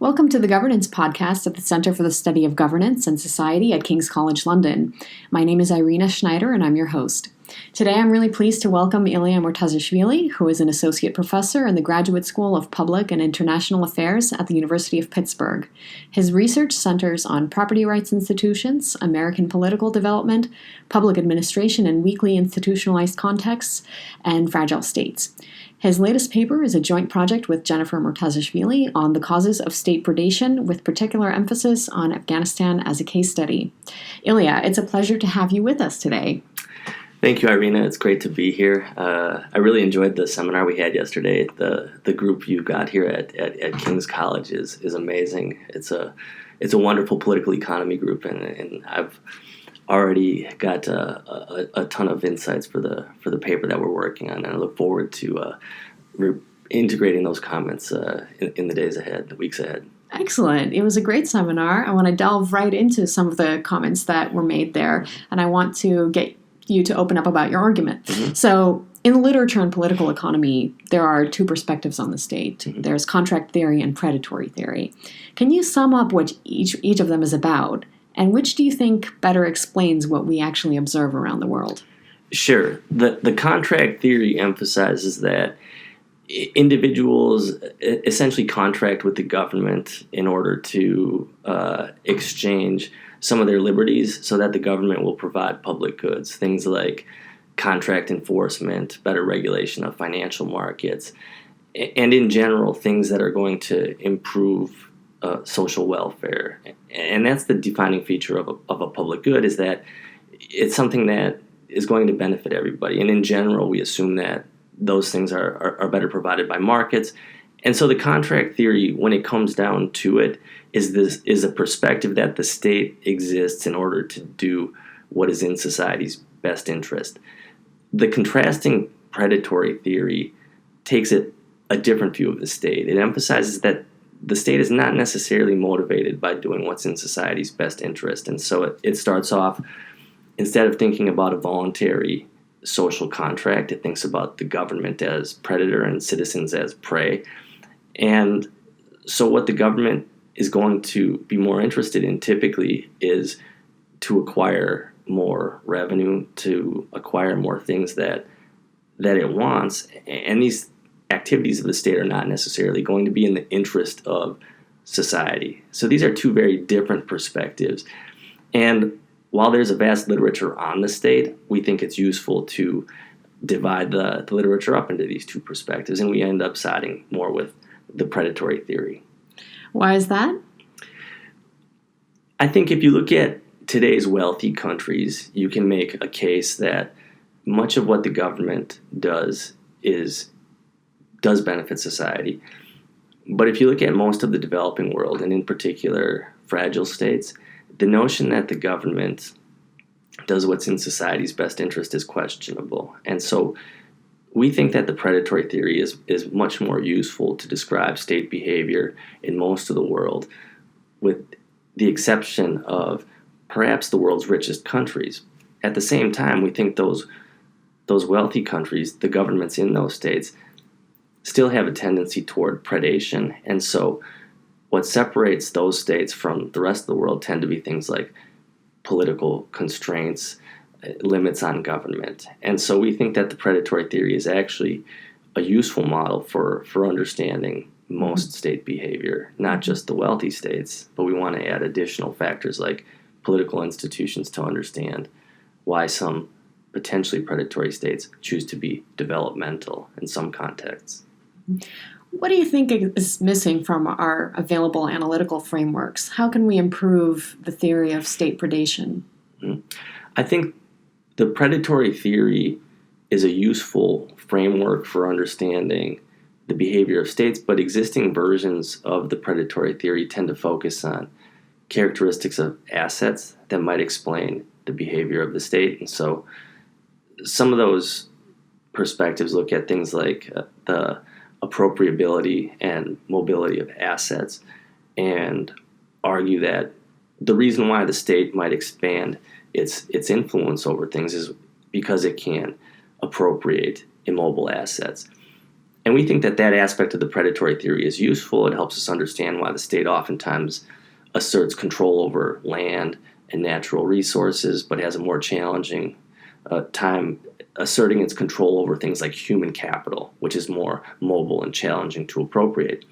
Welcome to the Governance Podcast at the Center for the Study of Governance and Society at King's College London. My name is Irina Schneider, and I'm your host. Today, I'm really pleased to welcome Ilia Murtazashvili, who is an associate professor in the Graduate School of Public and International Affairs at the University of Pittsburgh. His research centers on property rights institutions, American political development, public administration in weakly institutionalized contexts, and fragile states. His latest paper is a joint project with Jennifer Murtazashvili on the causes of state predation, with particular emphasis on Afghanistan as a case study. Ilia, it's a pleasure to have you with us today. Thank you, Irina. It's great to be here. I really enjoyed the seminar we had yesterday. The group you got here at King's College is amazing. It's a wonderful political economy group, and I've already got a ton of insights for the paper that we're working on, and I look forward to integrating those comments in the days ahead, the weeks ahead. Excellent. It was a great seminar. I want to delve right into some of the comments that were made there, and I want to get you to open up about your argument. Mm-hmm. So, in the literature and political economy, there are two perspectives on the state. Mm-hmm. There's contract theory and predatory theory. Can you sum up what each of them is about? And which do you think better explains what we actually observe around the world? Sure. The contract theory emphasizes that individuals essentially contract with the government in order to exchange some of their liberties so that the government will provide public goods, things like contract enforcement, better regulation of financial markets, and in general, things that are going to improve social welfare. And that's the defining feature of a public good, is that it's something that is going to benefit everybody. And in general, we assume that those things are better provided by markets. And so the contract theory, when it comes down to it, is a perspective that the state exists in order to do what is in society's best interest. The contrasting predatory theory takes a different view of the state. It emphasizes that the state is not necessarily motivated by doing what's in society's best interest. And so it starts off, instead of thinking about a voluntary social contract, it thinks about the government as predator and citizens as prey. And so what the government is going to be more interested in typically is to acquire more revenue, to acquire more things that it wants. And these activities of the state are not necessarily going to be in the interest of society. So these are two very different perspectives. And while there's a vast literature on the state, we think it's useful to divide the literature up into these two perspectives, and we end up siding more with the predatory theory. Why is that? I think if you look at today's wealthy countries, you can make a case that much of what the government does benefit society. But if you look at most of the developing world, and in particular fragile states, the notion that the government does what's in society's best interest is questionable. And so we think that the predatory theory is much more useful to describe state behavior in most of the world, with the exception of perhaps the world's richest countries. At the same time, we think those wealthy countries, the governments in those states, still have a tendency toward predation. And so what separates those states from the rest of the world tend to be things like political constraints, limits on government. And so we think that the predatory theory is actually a useful model for understanding most state behavior, not just the wealthy states, but we want to add additional factors like political institutions to understand why some potentially predatory states choose to be developmental in some contexts. What do you think is missing from our available analytical frameworks? How can we improve the theory of state predation? I think the predatory theory is a useful framework for understanding the behavior of states, but existing versions of the predatory theory tend to focus on characteristics of assets that might explain the behavior of the state. And so some of those perspectives look at things like the appropriability and mobility of assets and argue that the reason why the state might expand its influence over things is because it can appropriate immobile assets. And we think that that aspect of the predatory theory is useful. It helps us understand why the state oftentimes asserts control over land and natural resources, but has a more challenging time asserting its control over things like human capital, which is more mobile and challenging to appropriate.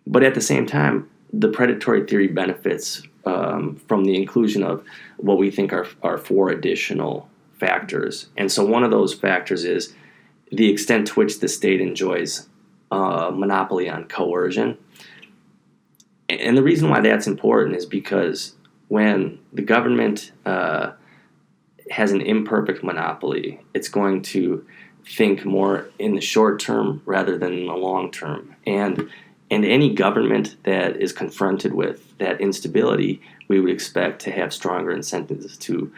But at the same time, the predatory theory benefits from the inclusion of what we think are four additional factors. And so one of those factors is the extent to which the state enjoys monopoly on coercion. And the reason why that's important is because when the government has an imperfect monopoly, it's going to think more in the short term rather than in the long term. And any government that is confronted with that instability, we would expect to have stronger incentives to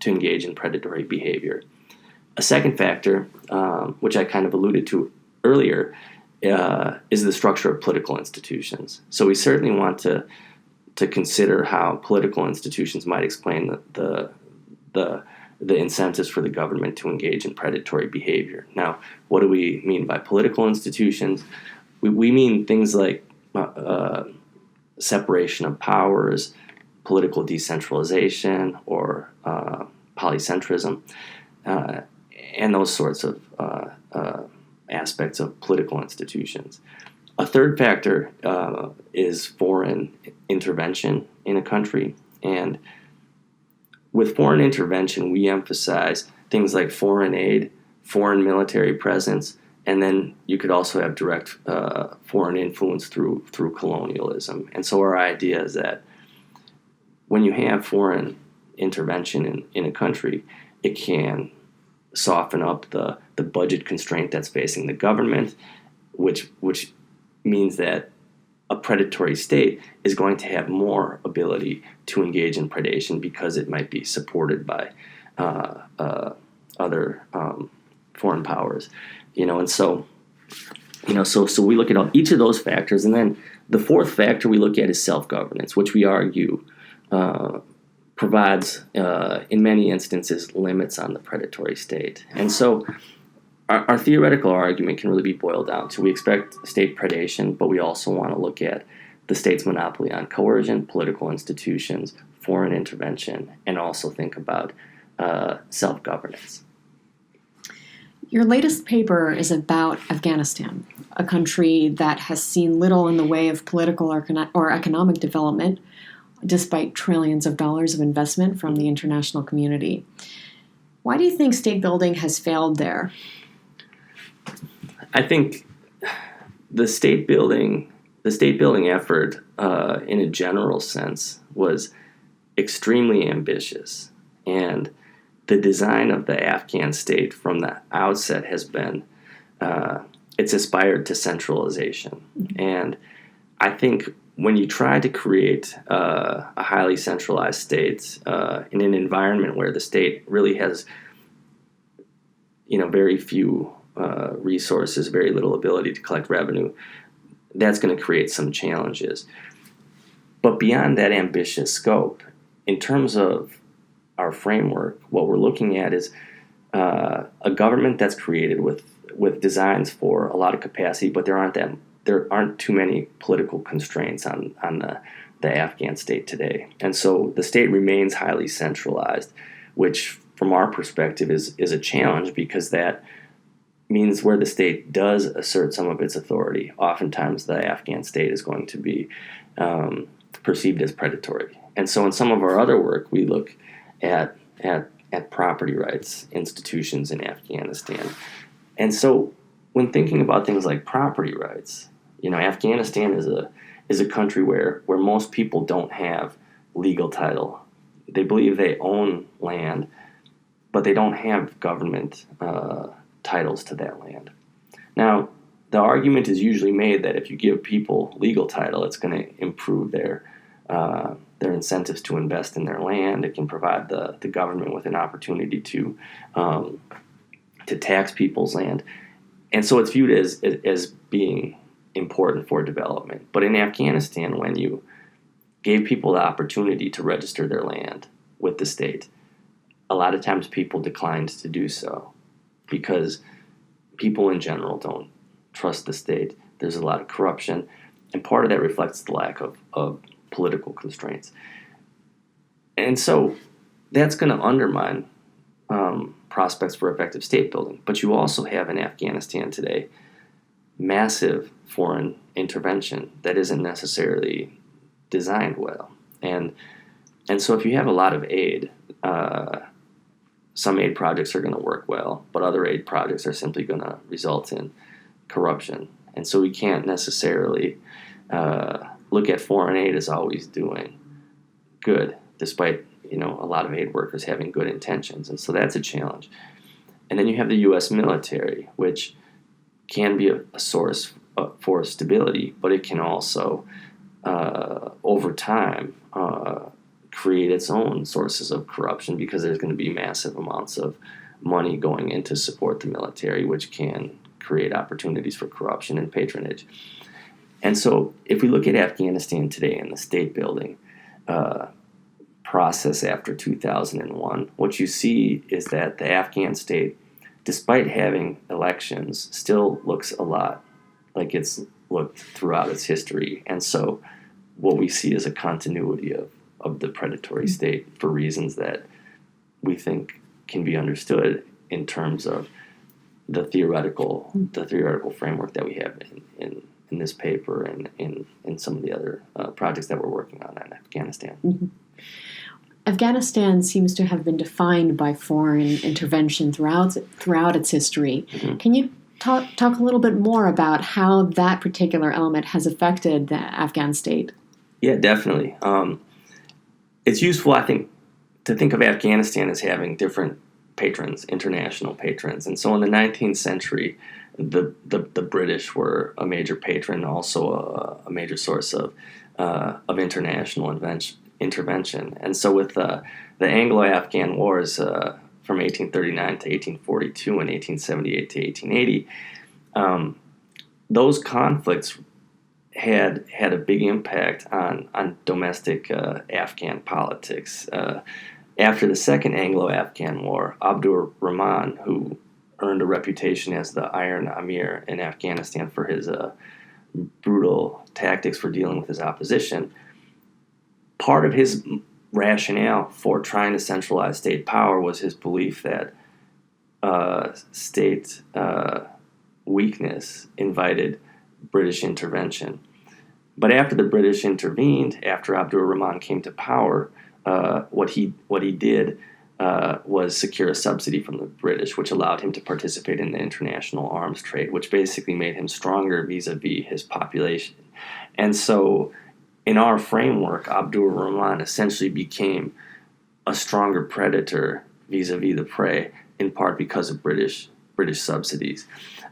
engage in predatory behavior. A second factor, which I kind of alluded to earlier, is the structure of political institutions. So we certainly want to consider how political institutions might explain the incentives for the government to engage in predatory behavior. Now, what do we mean by political institutions? We mean things like separation of powers, political decentralization, or polycentrism, and those sorts of aspects of political institutions. A third factor is foreign intervention in a country. And with foreign intervention, we emphasize things like foreign aid, foreign military presence, and then you could also have direct foreign influence through colonialism. And so our idea is that when you have foreign intervention in a country, it can soften up the budget constraint that's facing the government, which means that a predatory state is going to have more ability to engage in predation because it might be supported by other foreign powers, and so we look at each of those factors, and then the fourth factor we look at is self-governance, which we argue provides, in many instances, limits on the predatory state. And so our theoretical argument can really be boiled down to we expect state predation, but we also want to look at the state's monopoly on coercion, political institutions, foreign intervention, and also think about self-governance. Your latest paper is about Afghanistan, a country that has seen little in the way of political or economic development, despite trillions of dollars of investment from the international community. Why do you think state building has failed there? I think the state building effort, in a general sense, was extremely ambitious, and the design of the Afghan state from the outset has been it's aspired to centralization. And I think when you try to create a highly centralized state in an environment where the state really has very few resources, very little ability to collect revenue, that's going to create some challenges. But beyond that ambitious scope, in terms of our framework, what we're looking at is a government that's created with designs for a lot of capacity, but there aren't too many political constraints on the Afghan state today. And so the state remains highly centralized, which from our perspective is a challenge, because that means where the state does assert some of its authority, oftentimes the Afghan state is going to be perceived as predatory. And so in some of our other work, we look at property rights institutions in Afghanistan. And so when thinking about things like property rights, Afghanistan is a country where most people don't have legal title. They believe they own land, but they don't have government titles to that land. Now, the argument is usually made that if you give people legal title, it's going to improve their incentives to invest in their land. It can provide the government with an opportunity to tax people's land. And so it's viewed as being important for development. But in Afghanistan, when you gave people the opportunity to register their land with the state, a lot of times people declined to do so because people in general don't trust the state. There's a lot of corruption, and part of that reflects the lack of political constraints. And so that's going to undermine prospects for effective state building. But you also have in Afghanistan today massive foreign intervention that isn't necessarily designed well. And so if you have a lot of aid, some aid projects are going to work well, but other aid projects are simply going to result in corruption. And so we can't necessarily look at foreign aid as always doing good, despite a lot of aid workers having good intentions. And so that's a challenge. And then you have the U.S. military, which can be a source for stability, but it can also, over time, create its own sources of corruption, because there's going to be massive amounts of money going in to support the military, which can create opportunities for corruption and patronage. And so if we look at Afghanistan today and the state building process after 2001, what you see is that the Afghan state, despite having elections, still looks a lot like it's looked throughout its history. And so what we see is a continuity of the predatory state for reasons that we think can be understood in terms of the theoretical framework that we have in this paper and in some of the other projects that we're working on in Afghanistan. Mm-hmm. Afghanistan seems to have been defined by foreign intervention throughout its history. Mm-hmm. Can you talk a little bit more about how that particular element has affected the Afghan state? Yeah, definitely. It's useful, I think, to think of Afghanistan as having different patrons, international patrons. And so in the 19th century, the British were a major patron, also a major source of international intervention. And so with the Anglo-Afghan wars from 1839 to 1842 and 1878 to 1880, those conflicts had a big impact on domestic Afghan politics. After the Second Anglo-Afghan War, Abdur Rahman, who earned a reputation as the Iron Amir in Afghanistan for his brutal tactics for dealing with his opposition, part of his rationale for trying to centralize state power was his belief that state weakness invited British intervention. But after the British intervened, after Abdur Rahman came to power, what he did was secure a subsidy from the British, which allowed him to participate in the international arms trade, which basically made him stronger vis-a-vis his population. And so in our framework, Abdur Rahman essentially became a stronger predator vis-a-vis the prey, in part because of British subsidies.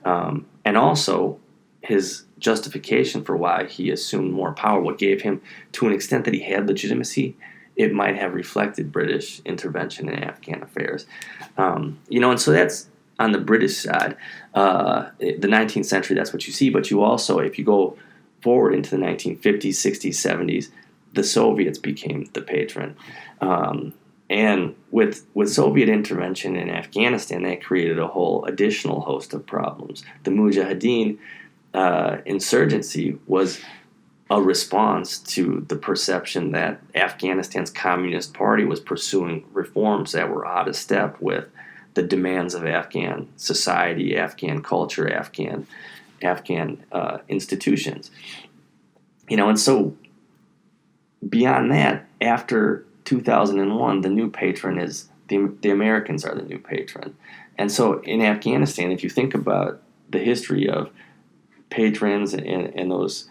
And also his justification for why he assumed more power, what gave him, to an extent that he had legitimacy, it might have reflected British intervention in Afghan affairs. And so that's on the British side. The 19th century, that's what you see. But you also, if you go forward into the 1950s, 60s, 70s, the Soviets became the patron. And with Soviet intervention in Afghanistan, that created a whole additional host of problems. The Mujahideen insurgency was a response to the perception that Afghanistan's Communist Party was pursuing reforms that were out of step with the demands of Afghan society, Afghan culture, Afghan institutions. And so beyond that, after 2001, the new patron is the Americans are the new patron. And so in Afghanistan, if you think about the history of patrons and those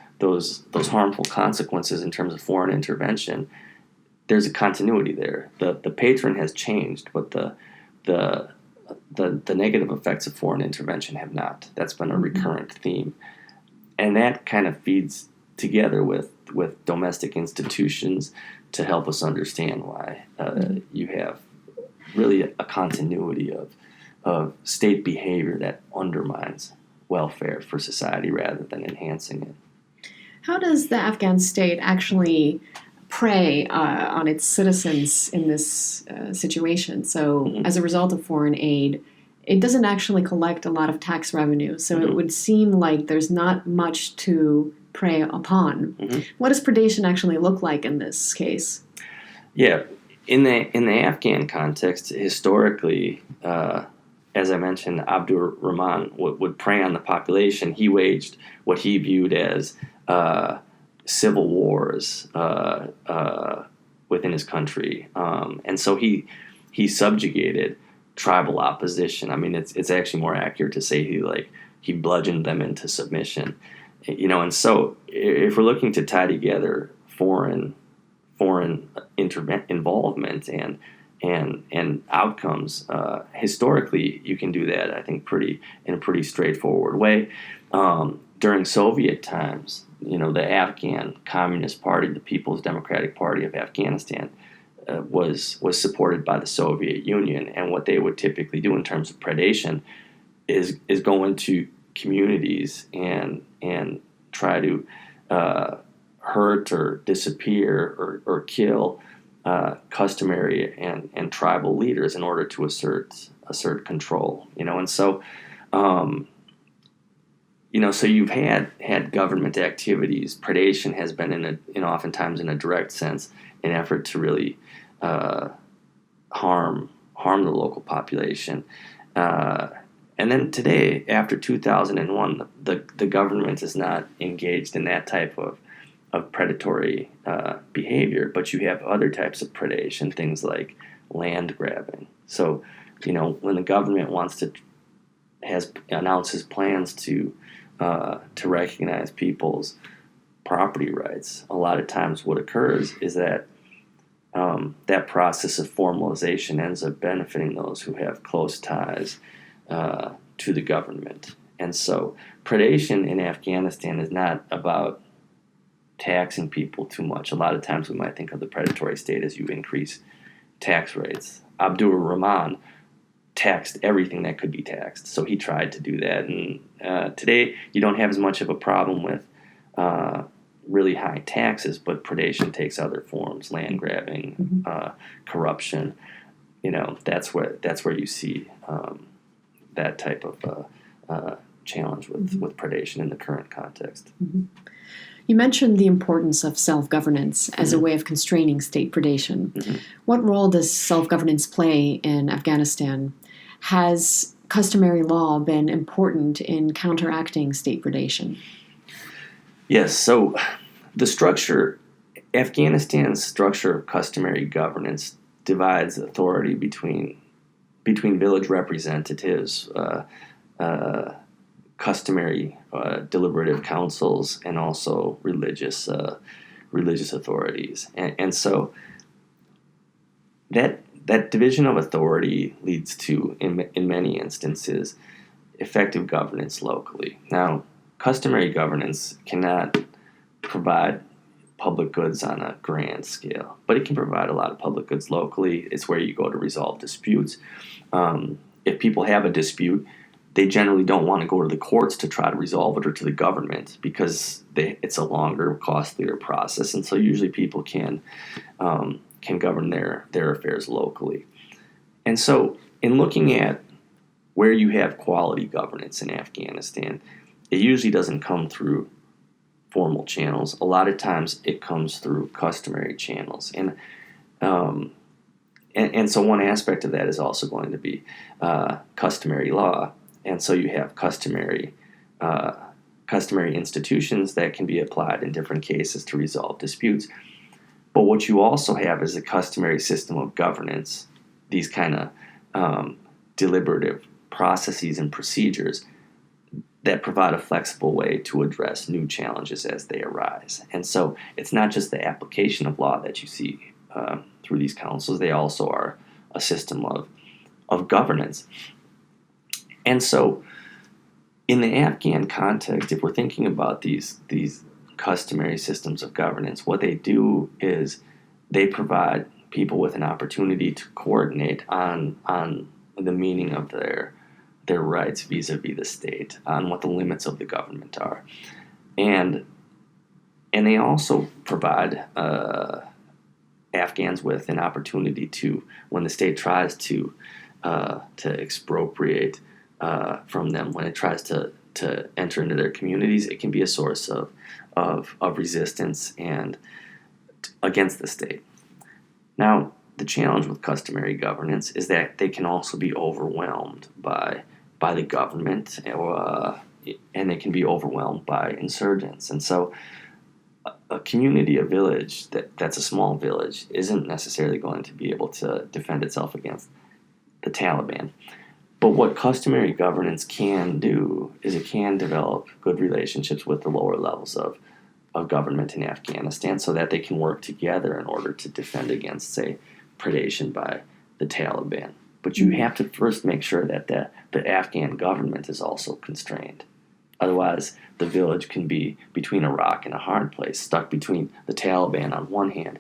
harmful consequences in terms of foreign intervention, there's a continuity there. The patron has changed, but the negative effects of foreign intervention have not. That's been a recurrent theme. And that kind of feeds together with domestic institutions to help us understand why you have really a continuity of state behavior that undermines welfare for society rather than enhancing it. How does the Afghan state actually prey on its citizens in this situation? So as a result of foreign aid, it doesn't actually collect a lot of tax revenue. So it would seem like there's not much to prey upon. What does predation actually look like in this case? Yeah, in the Afghan context, historically, as I mentioned, Abdur Rahman would prey on the population. He waged what he viewed as civil wars within his country, and so he subjugated tribal opposition. I mean, it's actually more accurate to say he bludgeoned them into submission. And so if we're looking to tie together foreign involvement and outcomes, historically you can do that, I think, in a pretty straightforward way. During Soviet times, the Afghan Communist Party, the People's Democratic Party of Afghanistan, was supported by the Soviet Union, and what they would typically do in terms of predation is go into communities and try to hurt or disappear or kill customary and tribal leaders in order to assert control. And so so you've had government activities. Predation has been oftentimes in a direct sense an effort to really harm the local population. And then today, after 2001, the government is not engaged in that type of predatory behavior, but you have other types of predation, things like land grabbing. So, when the government announces plans to recognize people's property rights, a lot of times what occurs is that that process of formalization ends up benefiting those who have close ties to the government. And so predation in Afghanistan is not about taxing people too much. A lot of times we might think of the predatory state as you increase tax rates. Abdur Rahman taxed everything that could be taxed, so he tried to do that. And today you don't have as much of a problem with really high taxes, but predation takes other forms: land grabbing, corruption. That's where you see that type of challenge with predation in the current context. You mentioned the importance of self-governance as a way of constraining state predation. What role does self-governance play in Afghanistan? Has customary law been important in counteracting state predation? Yes, so Afghanistan's structure of customary governance divides authority between village representatives, customary deliberative councils, and also religious authorities. And so that division of authority leads to, in many instances, effective governance locally. Now, customary governance cannot provide public goods on a grand scale, but it can provide a lot of public goods locally. It's where you go to resolve disputes. If people have a dispute, they generally don't want to go to the courts to try to resolve it, or to the government, because it's a longer, costlier process. And so usually people can govern their affairs locally. And so in looking at where you have quality governance in Afghanistan, it usually doesn't come through formal channels. A lot of times it comes through customary channels. And so one aspect of that is also going to be customary law. And so you have customary institutions that can be applied in different cases to resolve disputes. But what you also have is a customary system of governance, these kind of deliberative processes and procedures that provide a flexible way to address new challenges as they arise. And so it's not just the application of law that you see through these councils. They also are a system of governance. And so in the Afghan context, if we're thinking about these customary systems of governance, what they do is they provide people with an opportunity to coordinate on the meaning of their rights vis-a-vis the state, on what the limits of the government are. And they also provide Afghans with an opportunity to, when the state tries to to expropriate from them when it tries to enter into their communities. It can be a source of resistance and against the state. Now, the challenge with customary governance is that they can also be overwhelmed by the government, and they can be overwhelmed by insurgents. And so a community, a village that's a small village, isn't necessarily going to be able to defend itself against the Taliban. But what customary governance can do is it can develop good relationships with the lower levels of government in Afghanistan so that they can work together in order to defend against, say, predation by the Taliban. But you have to first make sure that the Afghan government is also constrained. Otherwise, the village can be between a rock and a hard place, stuck between the Taliban on one hand,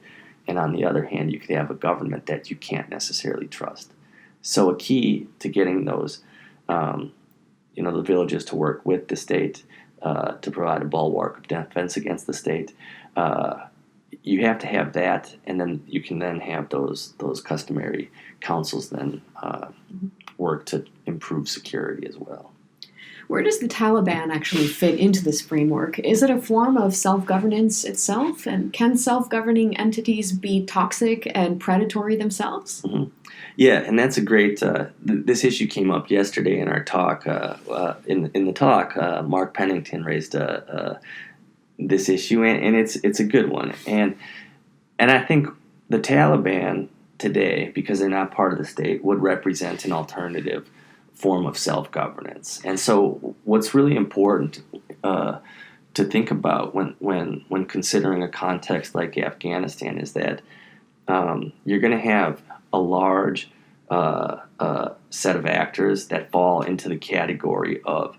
and on the other hand, you could have a government that you can't necessarily trust. So a key to getting those, the villages to work with the state to provide a bulwark of defense against the state, you have to have that, and then you can then have those customary councils then work to improve security as well. Where does the Taliban actually fit into this framework? Is it a form of self-governance itself? And can self-governing entities be toxic and predatory themselves? Mm-hmm. Yeah, and that's a great. This issue came up yesterday in our talk. In the talk, Mark Pennington raised this issue, and it's a good one. And I think the Taliban today, because they're not part of the state, would represent an alternative form of self-governance. And so what's really important to think about when considering a context like Afghanistan is that you're going to have a large set of actors that fall into the category of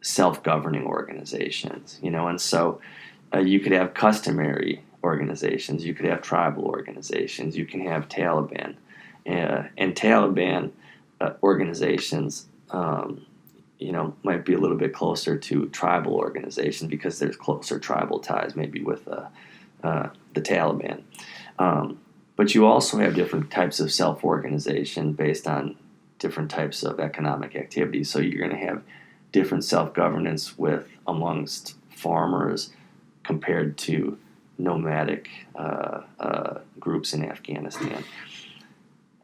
self-governing organizations, and so you could have customary organizations, you could have tribal organizations, you can have Taliban, and Taliban organizations, might be a little bit closer to tribal organizations because there's closer tribal ties maybe with the Taliban. But you also have different types of self-organization based on different types of economic activities. So you're going to have different self-governance amongst farmers compared to nomadic groups in Afghanistan.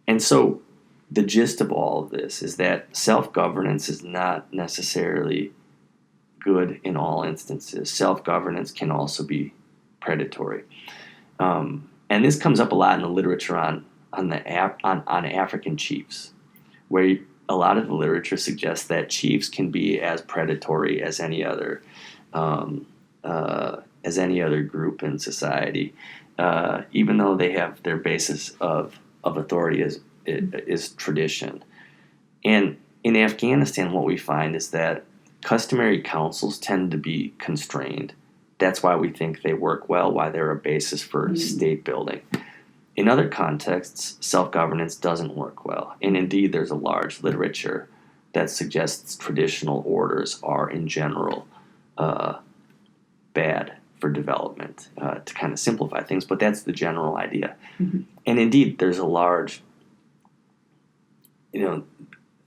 And so the gist of all of this is that self-governance is not necessarily good in all instances. Self-governance can also be predatory. And this comes up a lot in the literature on African chiefs, where a lot of the literature suggests that chiefs can be as predatory as any other group in society, even though they have their basis of authority is tradition. And in Afghanistan, what we find is that customary councils tend to be constrained. That's why we think they work well, why they're a basis for state building. In other contexts, self-governance doesn't work well. And indeed, there's a large literature that suggests traditional orders are, in general, bad for development, to kind of simplify things. But that's the general idea. Mm-hmm. And indeed, there's a large, I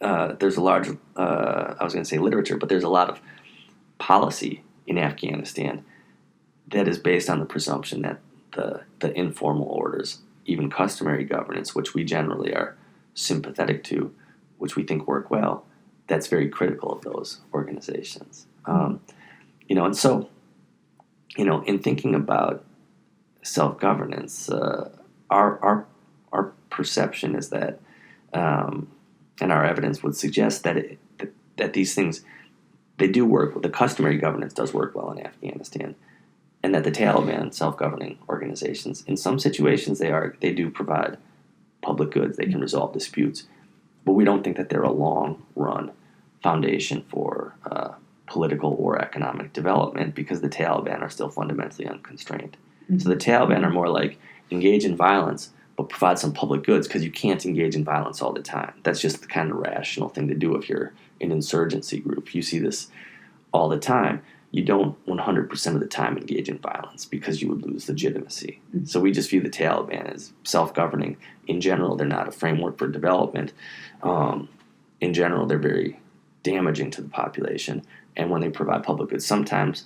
was going to say literature, but there's a lot of policy in Afghanistan that is based on the presumption that the informal orders, even customary governance, which we generally are sympathetic to, which we think work well, that's very critical of those organizations. And so, in thinking about self-governance, our perception is that, and our evidence would suggest that that these things, they do work. The customary governance does work well in Afghanistan, and that the Taliban self-governing organizations, in some situations, they do provide public goods. They can resolve disputes, but we don't think that they're a long-run foundation for political or economic development because the Taliban are still fundamentally unconstrained. Mm-hmm. So the Taliban are more like engage in violence, but provide some public goods because you can't engage in violence all the time. That's just the kind of rational thing to do if you're an insurgency group. You see this all the time. you don't 100% of the time engage in violence because you would lose legitimacy. Mm-hmm. So we just view the Taliban as self-governing. In general, they're not a framework for development. In general, they're very damaging to the population. And when they provide public goods, sometimes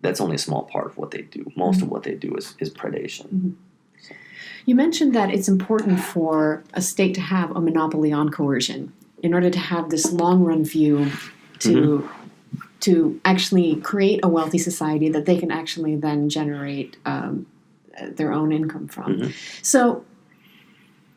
that's only a small part of what they do. Most of what they do is predation. Mm-hmm. You mentioned that it's important for a state to have a monopoly on coercion in order to have this long-run view to actually create a wealthy society that they can actually then generate their own income from. Mm-hmm. So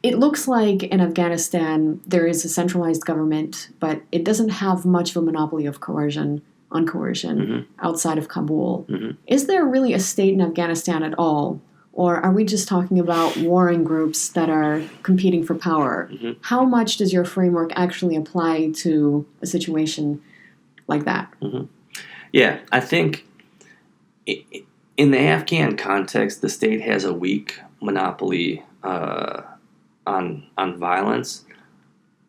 it looks like in Afghanistan there is a centralized government, but it doesn't have much of a monopoly of coercion outside of Kabul. Mm-hmm. Is there really a state in Afghanistan at all? Or are we just talking about warring groups that are competing for power? Mm-hmm. How much does your framework actually apply to a situation like that? Mm-hmm. Yeah, I think in the Afghan context, the state has a weak monopoly on violence.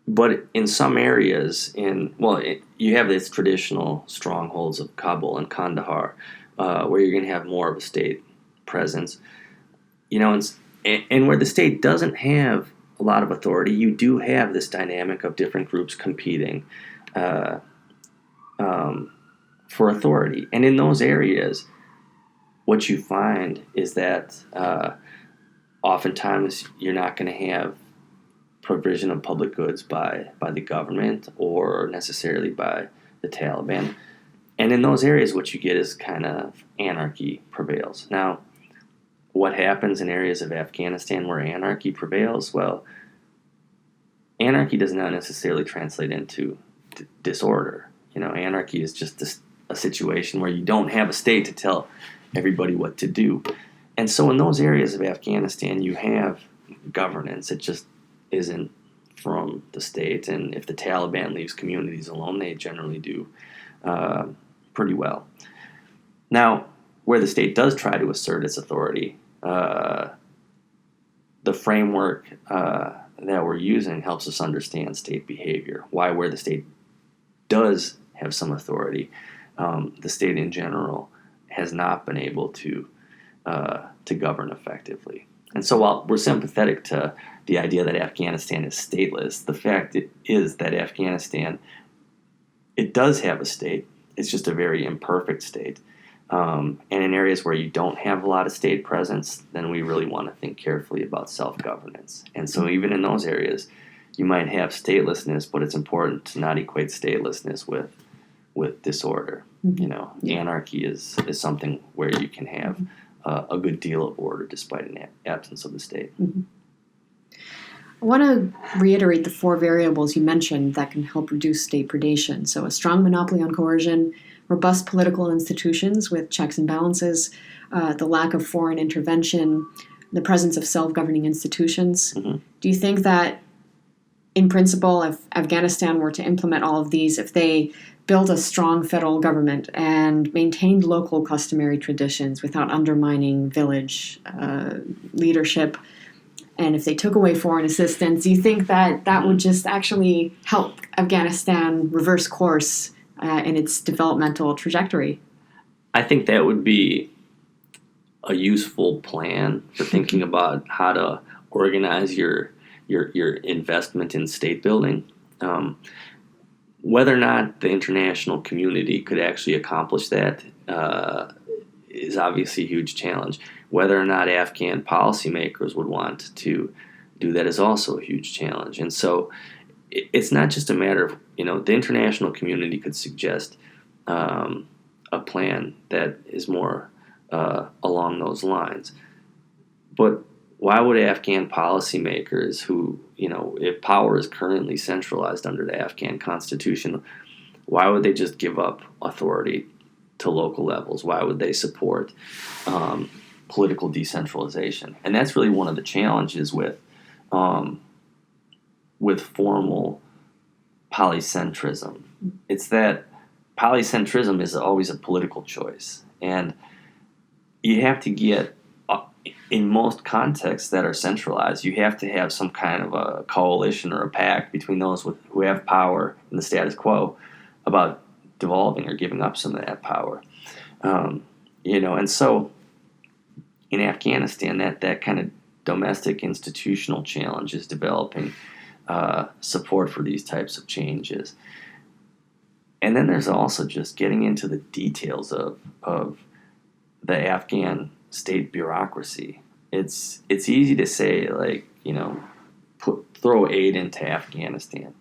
But in some areas, you have these traditional strongholds of Kabul and Kandahar, where you're going to have more of a state presence. And where the state doesn't have a lot of authority, you do have this dynamic of different groups competing for authority. And in those areas, what you find is that oftentimes you're not going to have provision of public goods by the government or necessarily by the Taliban. And in those areas, what you get is kind of anarchy prevails. Now, what happens in areas of Afghanistan where anarchy prevails? Well, anarchy does not necessarily translate into disorder. Anarchy is just a situation where you don't have a state to tell everybody what to do. And so in those areas of Afghanistan, you have governance. It just isn't from the state. And if the Taliban leaves communities alone, they generally do pretty well. Now, where the state does try to assert its authority, the framework that we're using helps us understand state behavior. Why, where the state does have some authority, the state in general has not been able to govern effectively. And so while we're sympathetic to the idea that Afghanistan is stateless, the fact is that Afghanistan, it does have a state. It's just a very imperfect state. And in areas where you don't have a lot of state presence, then we really want to think carefully about self-governance. And so even in those areas, you might have statelessness, but it's important to not equate statelessness with disorder. Mm-hmm. Anarchy is something where you can have a good deal of order despite an absence of the state. Mm-hmm. I want to reiterate the 4 variables you mentioned that can help reduce state predation. So a strong monopoly on coercion, robust political institutions with checks and balances, the lack of foreign intervention, the presence of self-governing institutions. Mm-hmm. Do you think that, in principle, if Afghanistan were to implement all of these, if they built a strong federal government and maintained local customary traditions without undermining village leadership, and if they took away foreign assistance, do you think that would just actually help Afghanistan reverse course in its developmental trajectory? I think that would be a useful plan for thinking about how to organize your investment in state building. Whether or not the international community could actually accomplish that is obviously a huge challenge. Whether or not Afghan policymakers would want to do that is also a huge challenge. And so it's not just a matter of, the international community could suggest a plan that is more along those lines. But why would Afghan policymakers who, if power is currently centralized under the Afghan constitution, why would they just give up authority to local levels? Why would they support political decentralization? And that's really one of the challenges with formal polycentrism. It's that polycentrism is always a political choice. And you have to get, in most contexts that are centralized, you have to have some kind of a coalition or a pact between those who have power in the status quo about devolving or giving up some of that power. And so in Afghanistan, that kind of domestic institutional challenge is developing support for these types of changes. And then there's also just getting into the details of the Afghan state bureaucracy. It's easy to say, throw aid into Afghanistan.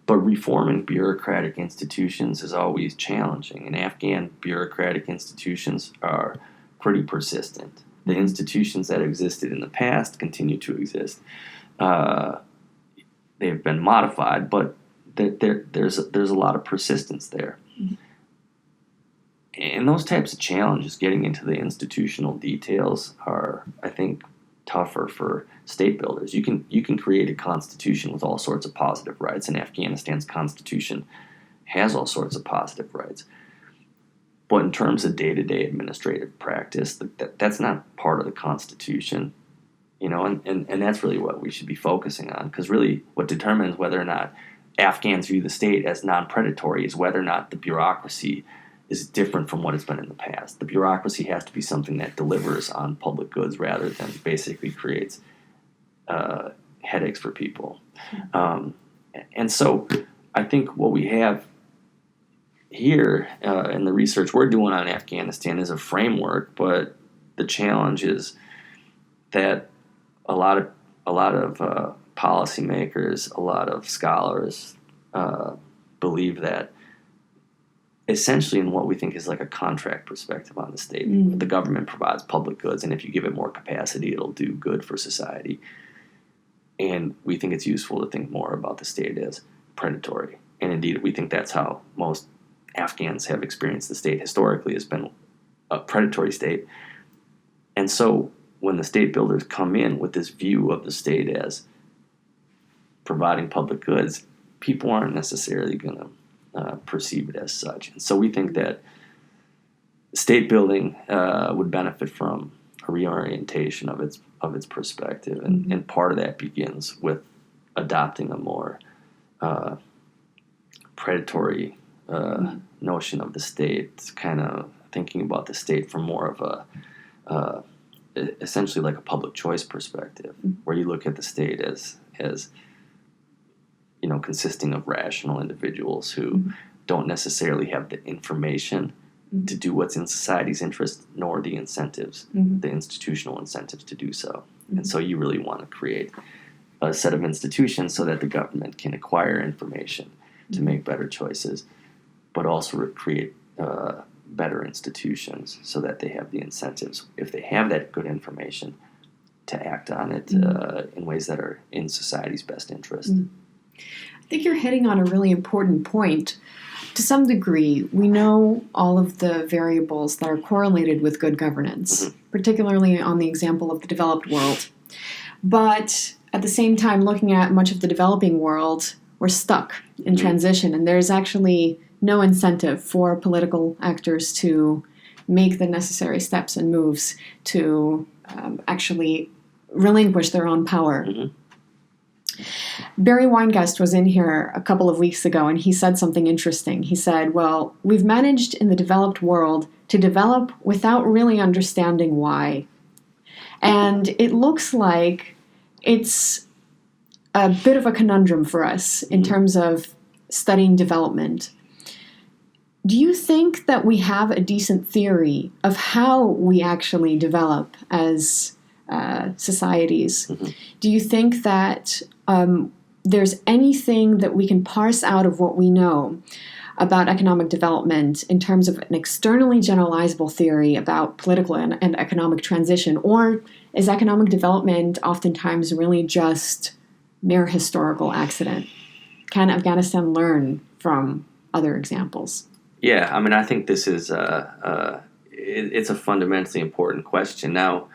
But reforming bureaucratic institutions is always challenging, and Afghan bureaucratic institutions are pretty persistent. The institutions that existed in the past continue to exist. They've been modified, but there's a lot of persistence there. Mm-hmm. And those types of challenges, getting into the institutional details, are, I think, tougher for state builders. You can create a constitution with all sorts of positive rights, and Afghanistan's constitution has all sorts of positive rights. But in terms of day-to-day administrative practice, that's not part of the constitution, and that's really what we should be focusing on, because really what determines whether or not Afghans view the state as non-predatory is whether or not the bureaucracy is different from what it's been in the past. The bureaucracy has to be something that delivers on public goods rather than basically creates headaches for people. And so I think what we have here in the research we're doing on Afghanistan is a framework, but the challenge is that a lot of policymakers, a lot of scholars believe that essentially in what we think is like a contract perspective on the state. The government provides public goods, and if you give it more capacity, it'll do good for society. And we think it's useful to think more about the state as predatory. And indeed, we think that's how most Afghans have experienced the state historically, has been a predatory state. And so when the state builders come in with this view of the state as providing public goods, people aren't necessarily going to perceive it as such. And so we think that state building would benefit from a reorientation of its perspective, and part of that begins with adopting a more predatory notion of the state, kind of thinking about the state from more of a essentially like a public choice perspective, where you look at the state as consisting of rational individuals who don't necessarily have the information to do what's in society's interest, nor the incentives, the institutional incentives to do so. And so you really want to create a set of institutions so that the government can acquire information to make better choices, but also create better institutions so that they have the incentives, if they have that good information, to act on it in ways that are in society's best interest. I think you're hitting on a really important point. To some degree, we know all of the variables that are correlated with good governance, particularly on the example of the developed world. But at the same time, looking at much of the developing world, we're stuck in transition, and there's actually no incentive for political actors to make the necessary steps and moves to actually relinquish their own power. Barry Weingast was in here a couple of weeks ago, and he said something interesting. He said, well, we've managed in the developed world to develop without really understanding why. And it looks like it's a bit of a conundrum for us in terms of studying development. Do you think that we have a decent theory of how we actually develop as societies? Do you think that there's anything that we can parse out of what we know about economic development in terms of an externally generalizable theory about political and economic transition? Or is economic development oftentimes really just mere historical accident? Can Afghanistan learn from other examples? Yeah, I mean, I think this is it's a fundamentally important question. Now,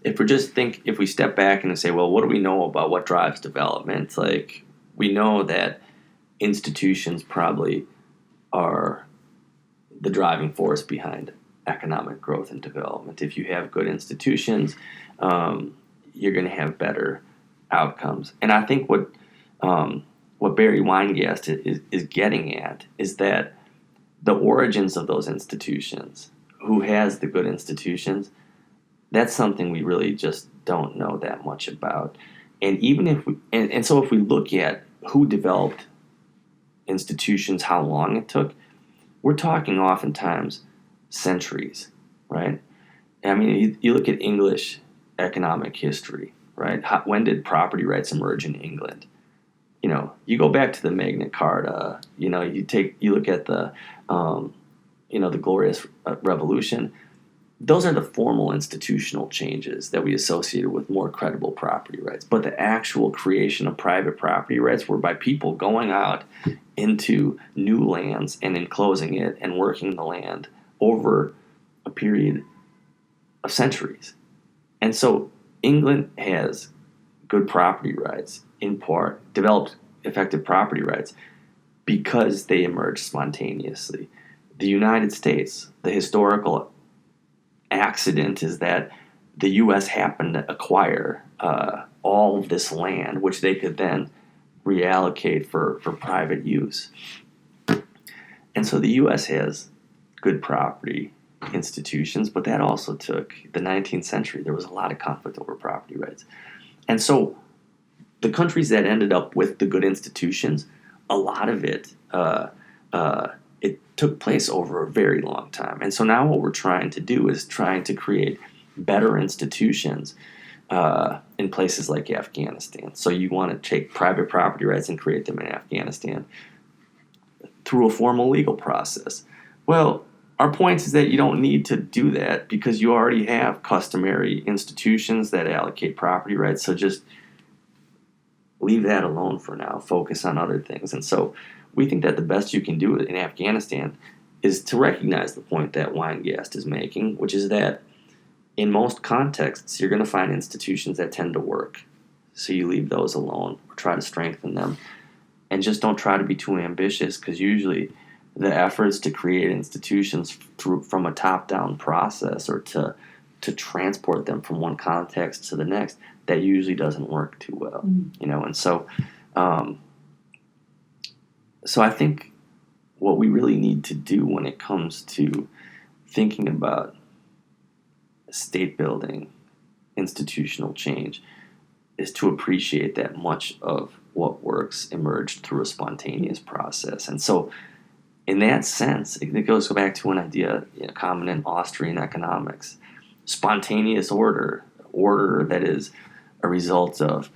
if we step back and say, well, what do we know about what drives development? Like, we know that institutions probably are the driving force behind economic growth and development. If you have good institutions, you're going to have better outcomes. And I think what Barry Weingast is getting at is that the origins of those institutions who has the good institutions, that's something we really just don't know that much about. And even if we, and so if we look at who developed institutions, how long it took, we're talking oftentimes centuries, right? I mean, you look at English economic history, right? When did property rights emerge in England? You know, you go back to the Magna Carta. You know, you look at the, the Glorious Revolution. Those are the formal institutional changes that we associated with more credible property rights. But the actual creation of private property rights were by people going out into new lands and enclosing it and working the land over a period of centuries. And so England has good property rights, in part, developed effective property rights because they emerged spontaneously. The United States, the historical accident is that the U.S. happened to acquire all of this land, which they could then reallocate for private use. And so the U.S. has good property institutions, but that also took the 19th century. There was a lot of conflict over property rights. And so the countries that ended up with the good institutions, a lot of it it took place over a very long time. And so now what we're trying to do is trying to create better institutions in places like Afghanistan. So you want to take private property rights and create them in Afghanistan through a formal legal process. Well, our point is that you don't need to do that because you already have customary institutions that allocate property rights. So just leave that alone for now. Focus on other things. And so we think that the best you can do in Afghanistan is to recognize the point that Weingast is making, which is that in most contexts, you're going to find institutions that tend to work. So you leave those alone or try to strengthen them. And just don't try to be too ambitious, because usually the efforts to create institutions from a top-down process or to transport them from one context to the next, that usually doesn't work too well. And so I think what we really need to do when it comes to thinking about state building, institutional change, is to appreciate that much of what works emerged through a spontaneous process. And so in that sense, it goes back to an idea common in Austrian economics. Spontaneous order that is a result of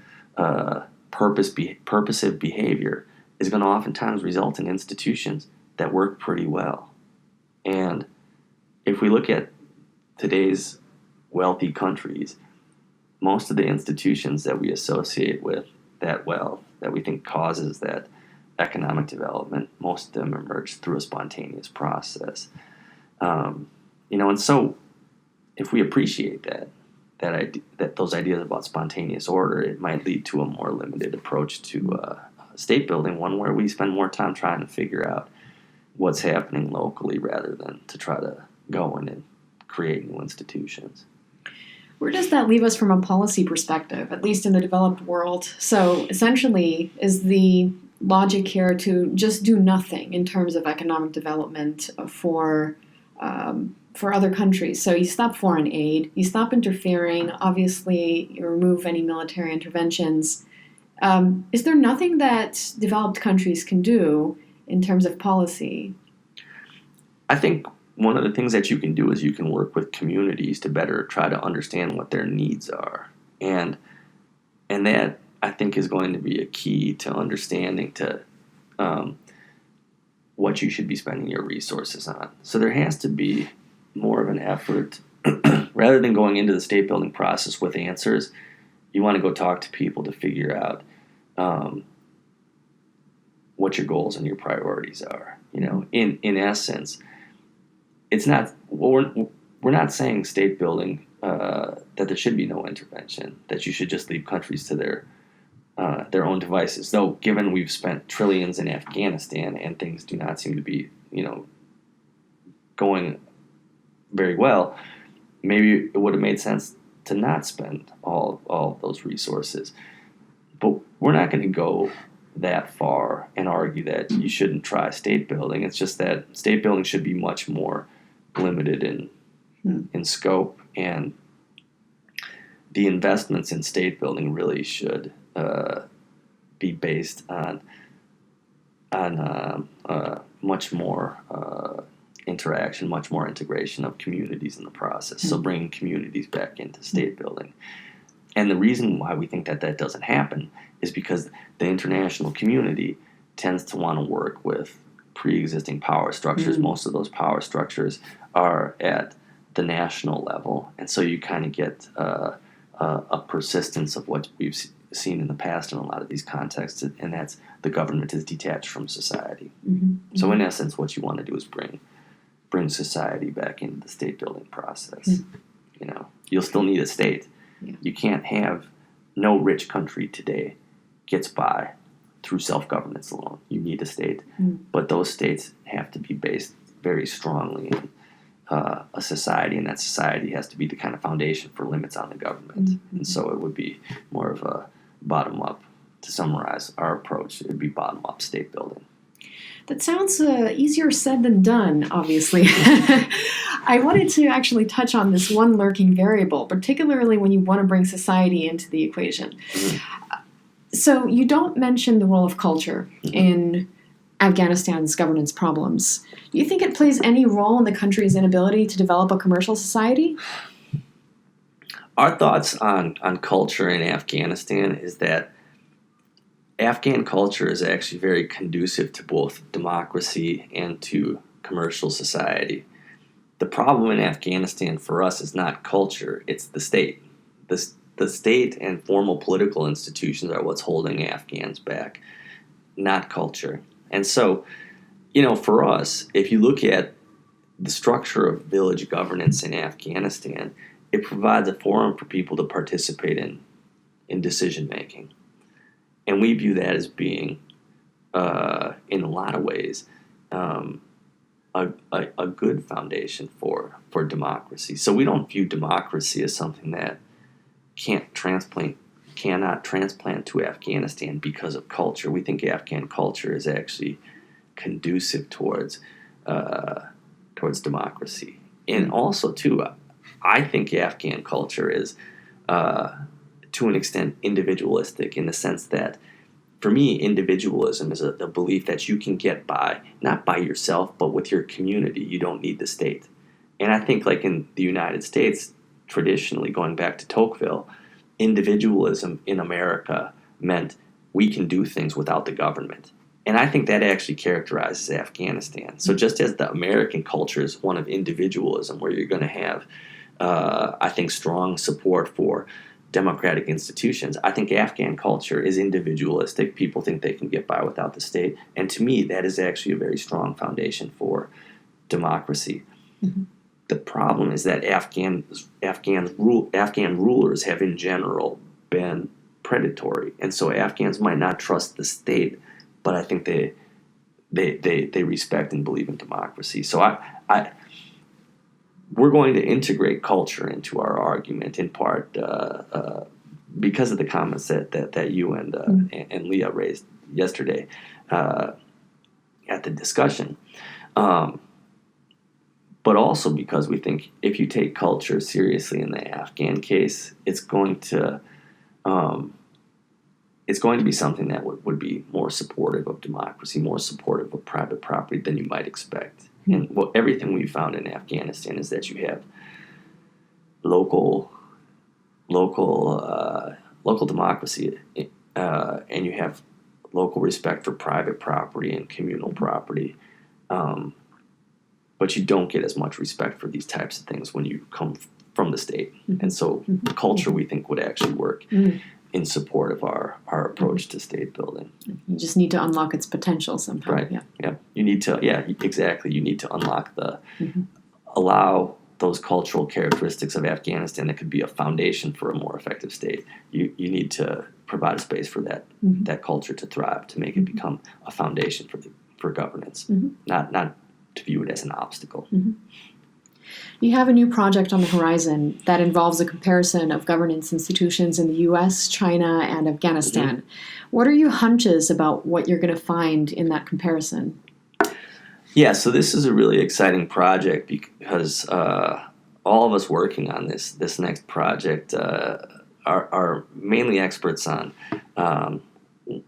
purposive behavior, is going to oftentimes result in institutions that work pretty well. And if we look at today's wealthy countries, most of the institutions that we associate with that wealth, that we think causes that economic development, most of them emerge through a spontaneous process. And so if we appreciate that those ideas about spontaneous order, it might lead to a more limited approach to state building, one where we spend more time trying to figure out what's happening locally rather than to try to go in and create new institutions. Where does that leave us from a policy perspective, at least in the developed world? So essentially, is the logic here to just do nothing in terms of economic development for other countries? So you stop foreign aid, you stop interfering, obviously you remove any military interventions. Is there nothing that developed countries can do in terms of policy? I think one of the things that you can do is you can work with communities to better try to understand what their needs are. And that, I think, is going to be a key to understanding to what you should be spending your resources on. So there has to be more of an effort. Rather than going into the state building process with answers, you want to go talk to people to figure out what your goals and your priorities are. In essence, it's not, we're not saying state building that there should be no intervention, that you should just leave countries to their own devices. Though, given we've spent trillions in Afghanistan and things do not seem to be, going very well, maybe it would have made sense to not spend all of those resources. But we're not going to go that far and argue that you shouldn't try state building. It's just that state building should be much more limited in scope, and the investments in state building really should be based on much more interaction, much more integration of communities in the process. So bringing communities back into state building. And the reason why we think that that doesn't happen is because the international community tends to want to work with pre-existing power structures. Most of those power structures are at the national level. And so you kind of get a persistence of what we've seen in the past in a lot of these contexts, and that's the government is detached from society. So in essence, what you want to do is bring society back into the state building process. You know, you'll still need a state. You can't have no rich country today gets by through self-governance alone. You need a state, but those states have to be based very strongly in a society, and that society has to be the kind of foundation for limits on the government. And so it would be more of a bottom-up. To summarize our approach, it would be bottom-up state building. That sounds easier said than done, obviously. I wanted to actually touch on this one lurking variable, particularly when you want to bring society into the equation. So you don't mention the role of culture in Afghanistan's governance problems. Do you think it plays any role in the country's inability to develop a commercial society? Our thoughts on culture in Afghanistan is that Afghan culture is actually very conducive to both democracy and to commercial society. The problem in Afghanistan for us is not culture, it's the state. The state and formal political institutions are what's holding Afghans back, not culture. And so, you know, for us, if you look at the structure of village governance in Afghanistan, it provides a forum for people to participate in decision making. And we view that as being, in a lot of ways, a good foundation for democracy. So we don't view democracy as something that cannot transplant to Afghanistan because of culture. We think Afghan culture is actually conducive towards democracy. And also, too, I think Afghan culture is, to an extent, individualistic in the sense that, for me, individualism is a belief that you can get by, not by yourself, but with your community. You don't need the state. And I think, like in the United States, traditionally, going back to Tocqueville, individualism in America meant we can do things without the government. And I think that actually characterizes Afghanistan. So just as the American culture is one of individualism, where you're going to have, I think, strong support for democratic institutions, I think Afghan culture is individualistic. People think they can get by without the state. And to me, that is actually a very strong foundation for democracy. The problem is that Afghan rulers have in general been predatory. And so Afghans might not trust the state, but I think they respect and believe in democracy. So we're going to integrate culture into our argument, in part because of the comments that you and Leah raised yesterday at the discussion. But also because we think if you take culture seriously in the Afghan case, it's going to be something that would be more supportive of democracy, more supportive of private property than you might expect. And everything we found in Afghanistan is that you have local democracy, and you have local respect for private property and communal property, but you don't get as much respect for these types of things when you come from the state. And so culture, we think, would actually work in support of our approach to state building. You just need to unlock its potential somehow. Right. Yeah. You need to. Yeah. Exactly. You need to unlock allow those cultural characteristics of Afghanistan that could be a foundation for a more effective state. You need to provide a space for that culture to thrive, to make it become a foundation for governance, not to view it as an obstacle. You have a new project on the horizon that involves a comparison of governance institutions in the U.S., China, and Afghanistan. What are your hunches about what you're going to find in that comparison? Yeah, so this is a really exciting project because all of us working on this next project are mainly experts on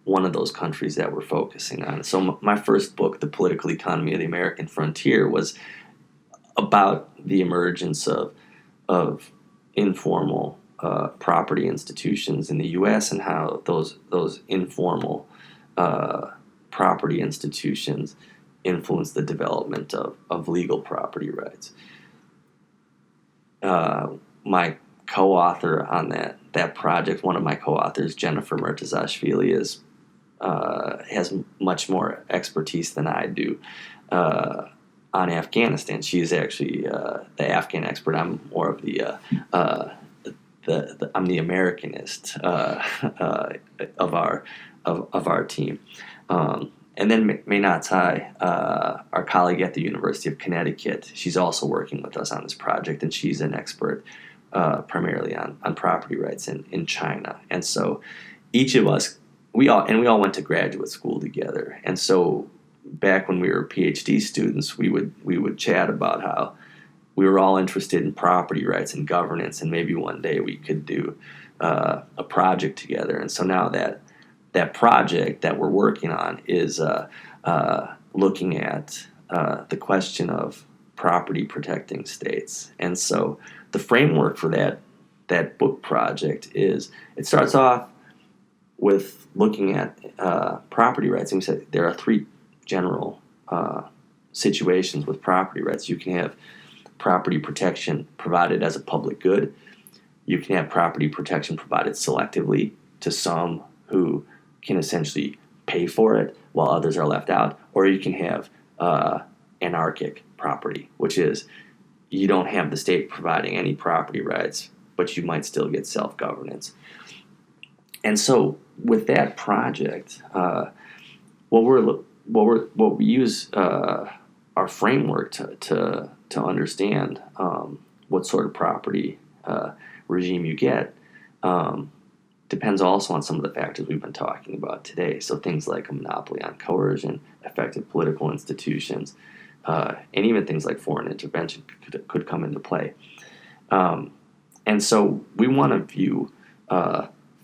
one of those countries that we're focusing on. So my first book, The Political Economy of the American Frontier, was about the emergence of informal property institutions in the U.S. and how those informal property institutions influence the development of legal property rights. My co-author on that project, one of my co-authors, Ilia Murtazashvili, has much more expertise than I do on Afghanistan. She is actually the Afghan expert. I'm more of I'm the Americanist of our team. And then Meinatai, our colleague at the University of Connecticut, she's also working with us on this project, and she's an expert primarily on property rights in China. And so each of us, we all went to graduate school together. And so back when we were PhD students, we would chat about how we were all interested in property rights and governance, and maybe one day we could do a project together. And so now that project that we're working on is looking at the question of property protecting states. And so the framework for that book project is, it starts off with looking at property rights. And we said there are three general situations with property rights. You can have property protection provided as a public good. You can have property protection provided selectively to some who can essentially pay for it while others are left out. Or you can have anarchic property, which is you don't have the state providing any property rights, but you might still get self-governance. And so with that project, what we use our framework to understand what sort of property regime you get depends also on some of the factors we've been talking about today. So things like a monopoly on coercion, effective political institutions, and even things like foreign intervention could come into play. And so we want to view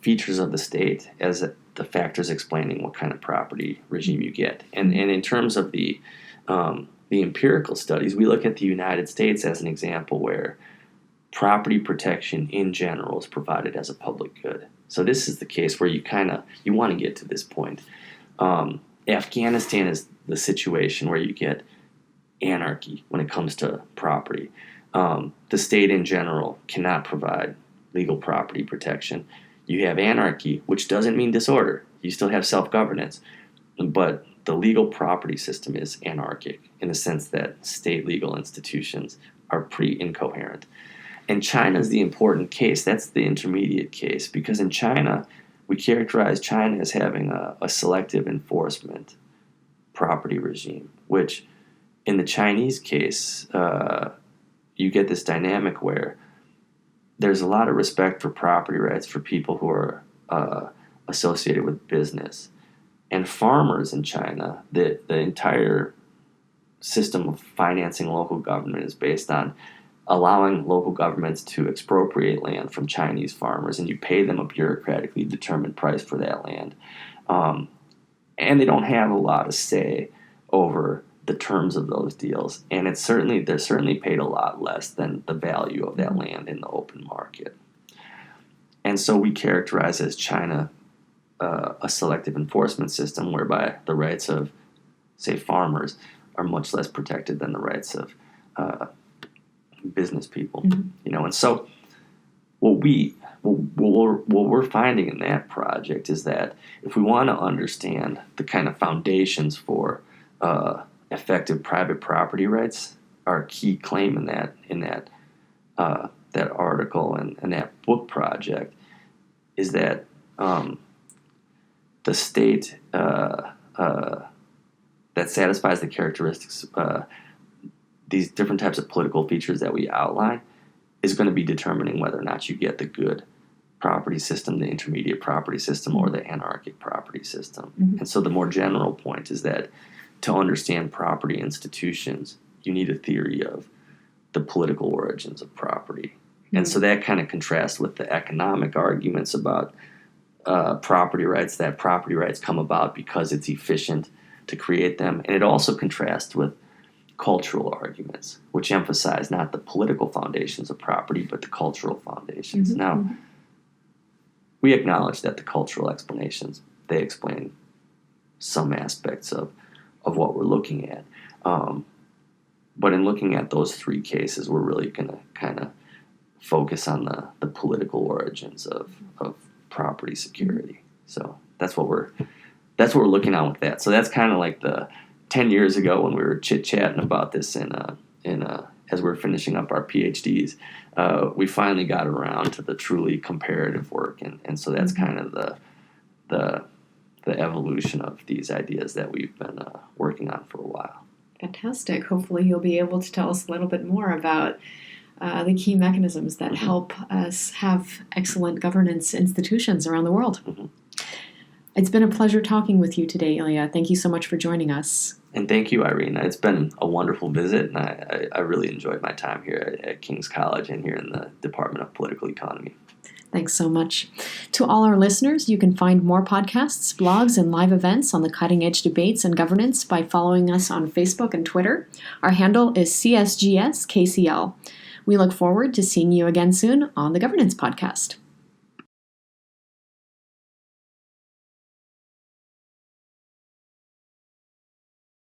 features of the state as the factors explaining what kind of property regime you get. And in terms of the empirical studies, we look at the United States as an example where property protection in general is provided as a public good. So this is the case where you want to get to this point. Afghanistan is the situation where you get anarchy when it comes to property. The state in general cannot provide legal property protection. You have anarchy, which doesn't mean disorder. You still have self-governance, but the legal property system is anarchic in the sense that state legal institutions are pretty incoherent. And China is the important case. That's the intermediate case, because in China, we characterize China as having a selective enforcement property regime, which in the Chinese case, you get this dynamic where there's a lot of respect for property rights for people who are associated with business. And farmers in China, the entire system of financing local government is based on allowing local governments to expropriate land from Chinese farmers, and you pay them a bureaucratically determined price for that land. And they don't have a lot of say over the terms of those deals, and they're certainly paid a lot less than the value of that land in the open market. And so we characterize as China a selective enforcement system whereby the rights of, say, farmers are much less protected than the rights of business people. And so what we're finding in that project is that if we want to understand the kind of foundations for effective private property rights, our key claim in that article and that book project is that the state that satisfies the characteristics, these different types of political features that we outline, is going to be determining whether or not you get the good property system, the intermediate property system, or the anarchic property system. And so the more general point is that to understand property institutions, you need a theory of the political origins of property. And so that kind of contrasts with the economic arguments about property rights, that property rights come about because it's efficient to create them. And it also contrasts with cultural arguments, which emphasize not the political foundations of property, but the cultural foundations. Now, we acknowledge that the cultural explanations, they explain some aspects of what we're looking at. But in looking at those three cases, we're really going to kind of focus on the political origins of property security. So that's what we're looking at with that. So that's kind of like the 10 years ago when we were chit-chatting about this as we were finishing up our PhDs, we finally got around to the truly comparative work. And so that's kind of the evolution of these ideas that we've been working on for a while. Fantastic. Hopefully you'll be able to tell us a little bit more about the key mechanisms that help us have excellent governance institutions around the world. It's been a pleasure talking with you today, Ilia. Thank you so much for joining us. And thank you, Irene. It's been a wonderful visit, and I really enjoyed my time here at King's College and here in the Department of Political Economy. Thanks so much. To all our listeners, you can find more podcasts, blogs, and live events on the cutting-edge debates and governance by following us on Facebook and Twitter. Our handle is CSGSKCL. We look forward to seeing you again soon on the Governance Podcast.